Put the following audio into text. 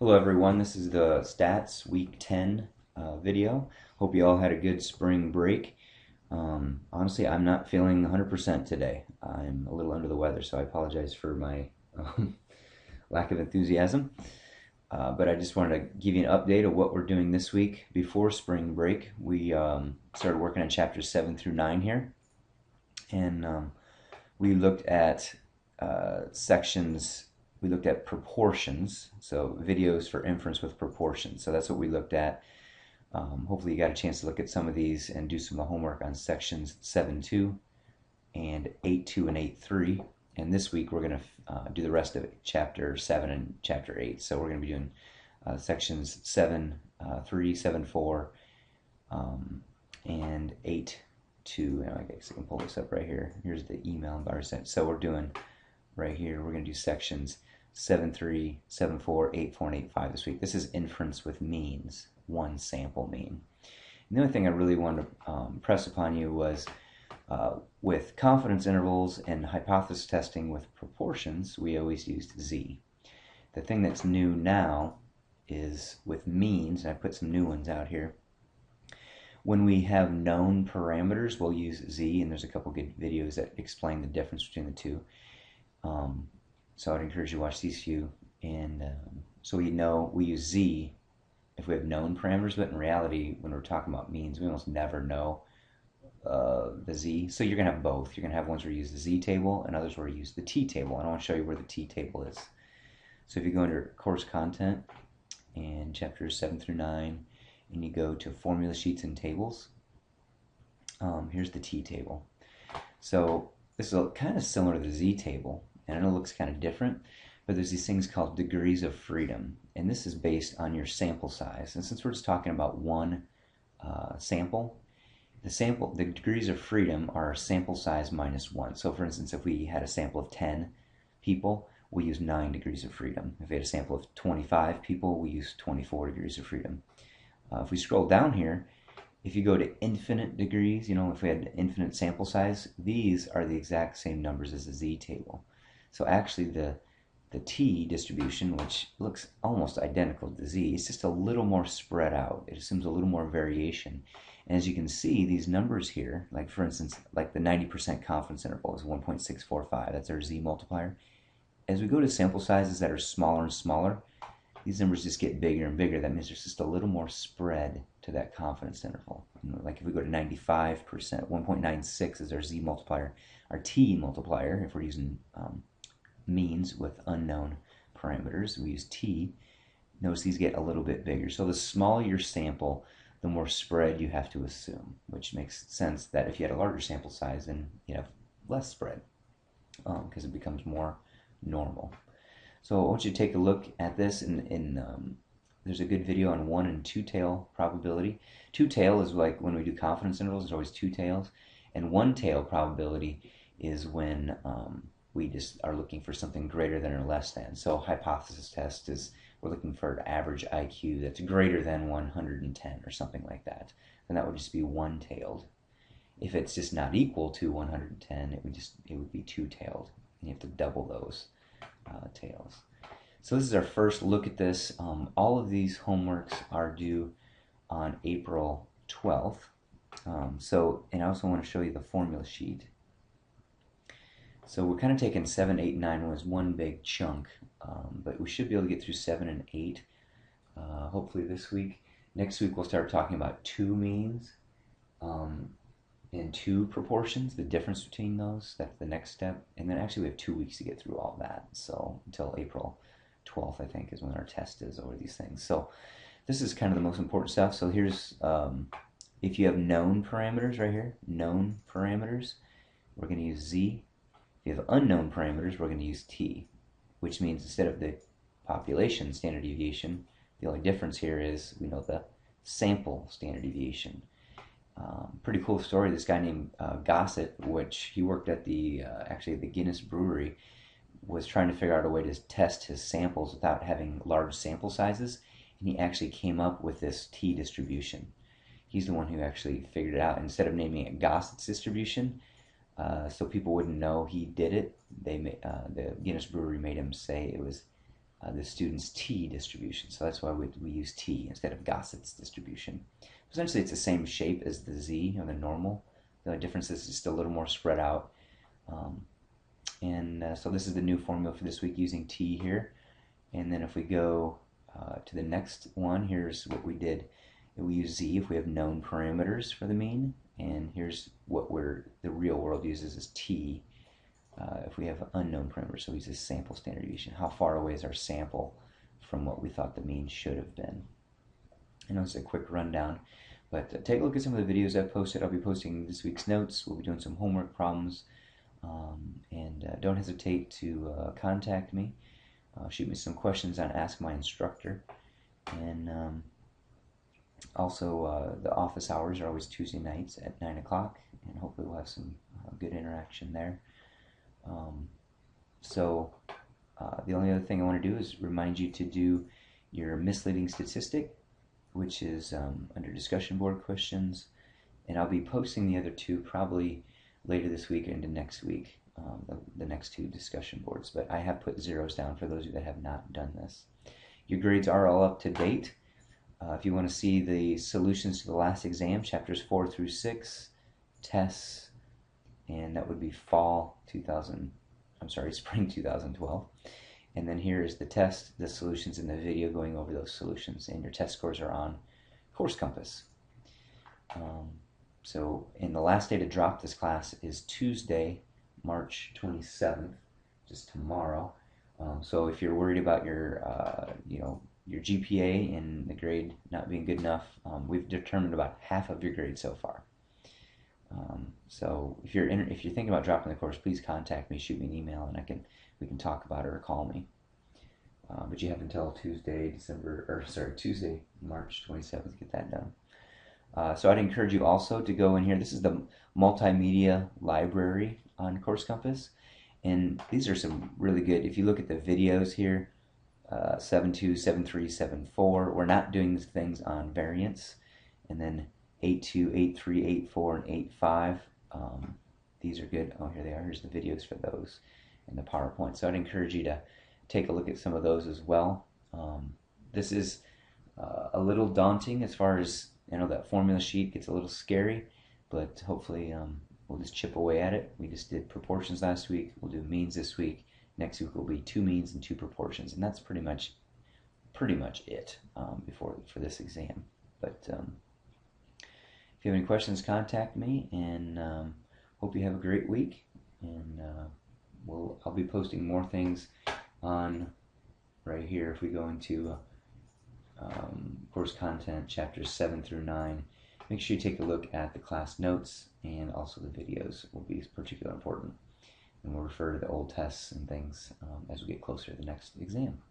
Hello everyone, this is the Stats Week 10 video. Hope you all had a good spring break. Honestly, I'm not feeling 100% today. I'm a little under the weather, so I apologize for my lack of enthusiasm. But I just wanted to give you an update of what we're doing this week before spring break. We started working on chapters 7 through 9 here, and we looked at sections. We looked at proportions, so videos for inference with proportions. So that's what we looked at. Hopefully you got a chance to look at some of these and do some of the homework on sections 7.2 and 8.2 and 8.3. And this week we're going to do the rest of it, chapter 7 and chapter 8. So we're going to be doing sections 7.3, 7.4, and 8.2. And I guess I can pull this up right here. Here's the email bar sent. So we're doing right here, we're going to do sections 7.3, 7.4, 8.4, and 8.5 this week. This is inference with means, one sample mean. And the only thing I really wanted to press upon you was with confidence intervals and hypothesis testing with proportions, we always used Z. The thing that's new now is with means, and I put some new ones out here. When we have known parameters, we'll use Z, and there's a couple good videos that explain the difference between the two. So I'd encourage you to watch these few. And so we know we use Z if we have known parameters, but in reality, when we're talking about means, we almost never know the Z. So you're going to have both. You're going to have ones where you use the Z table and others where you use the T table. And I want to show you where the T table is. So if you go under course content and chapters 7 through 9, and you go to formula sheets and tables, here's the T table. So this is kind of similar to the Z table, and I know it looks kind of different, but there's these things called degrees of freedom, and this is based on your sample size. And since we're just talking about one sample, the degrees of freedom are sample size minus 1. So for instance, if we had a sample of 10 people, we use 9 degrees of freedom. If we had a sample of 25 people, we use 24 degrees of freedom. If we scroll down here, if you go to infinite degrees, if we had infinite sample size, these are the exact same numbers as the Z table. So actually the T distribution, which looks almost identical to the Z, is just a little more spread out. It assumes a little more variation. And as you can see, these numbers here, like for instance, like the 90% confidence interval is 1.645. That's our Z multiplier. As we go to sample sizes that are smaller and smaller, these numbers just get bigger and bigger. That means there's just a little more spread to that confidence interval. Like if we go to 95%, 1.96 is our Z multiplier. Our T multiplier, if we're using means with unknown parameters, we use T. Notice these get a little bit bigger. So the smaller your sample, the more spread you have to assume, which makes sense that if you had a larger sample size, then you have less spread because it becomes more normal. So I want you to take a look at this. There's a good video on 1 and 2 tail probability. 2 tail is like when we do confidence intervals, there's always 2 tails. And 1 tail probability is when we just are looking for something greater than or less than. So hypothesis test is we're looking for an average IQ that's greater than 110 or something like that. And that would just be 1-tailed. If it's just not equal to 110, it would be 2-tailed. And you have to double those tails. So this is our first look at this. All of these homeworks are due on April 12th. And I also want to show you the formula sheet. So we're kind of taking 7, 8, 9 as one big chunk, but we should be able to get through 7 and 8 hopefully this week. Next week we'll start talking about 2 means and 2 proportions, the difference between those. That's the next step. And then actually we have 2 weeks to get through all that. So until April 12th, I think, is when our test is over these things. So this is kind of the most important stuff. So here's, if you have known parameters right here, known parameters, we're going to use Z. If you have unknown parameters, we're going to use T, which means instead of the population standard deviation, the only difference here is we know the sample standard deviation. Pretty cool story. This guy named Gossett, which he worked at actually the Guinness Brewery, was trying to figure out a way to test his samples without having large sample sizes, and he actually came up with this T distribution. He's the one who actually figured it out. Instead of naming it Gossett's distribution, so people wouldn't know he did it, the Guinness Brewery made him say it was the student's t distribution. So that's why we use t instead of Gosset's distribution. Essentially, it's the same shape as the z, or the normal. The only difference is it's just a little more spread out. So this is the new formula for this week using t here. And then if we go to the next one, here's what we did. We use z if we have known parameters for the mean, and here's what the real world uses is t if we have unknown parameters. So we use this sample standard deviation. How far away is our sample from what we thought the mean should have been? I know it's a quick rundown, but take a look at some of the videos I've posted. I'll be posting this week's notes. We'll be doing some homework problems, and don't hesitate to contact me. Shoot me some questions on Ask My Instructor. And also, the office hours are always Tuesday nights at 9 o'clock, and hopefully we'll have some good interaction there. The only other thing I want to do is remind you to do your misleading statistic, which is under discussion board questions, and I'll be posting the other two probably later this week or into next week, the next two discussion boards, but I have put zeros down for those of you that have not done this. Your grades are all up to date. If you want to see the solutions to the last exam, chapters 4 through 6, tests, and that would be spring 2012. And then here is the test, the solutions, and the video going over those solutions. And your test scores are on Course Compass. And the last day to drop this class is Tuesday, March 27th, just tomorrow. So if you're worried about your GPA and the grade not being good enough, we've determined about half of your grade so far. So if you're thinking about dropping the course, please contact me, shoot me an email, and we can talk about it, or call me. But you have until Tuesday, March 27th to get that done. So I'd encourage you also to go in here. This is the multimedia library on Course Compass, and these are some really good. If you look at the videos here, 7.2, 7.3, 7.4. We're not doing things on variance, and then 8.2, 8.3, 8.4, and 8.5. These are good. Oh, here they are. Here's the videos for those and the PowerPoint. So I'd encourage you to take a look at some of those as well. This is a little daunting as far as, that formula sheet gets a little scary, but hopefully we'll just chip away at it. We just did proportions last week. We'll do means this week. Next week will be 2 means and 2 proportions, and that's pretty much it for this exam. But if you have any questions, contact me, and hope you have a great week. And I'll be posting more things on right here. If we go into course content, chapters 7 through 9, make sure you take a look at the class notes, and also the videos will be particularly important. And we'll refer to the old tests and things as we get closer to the next exam.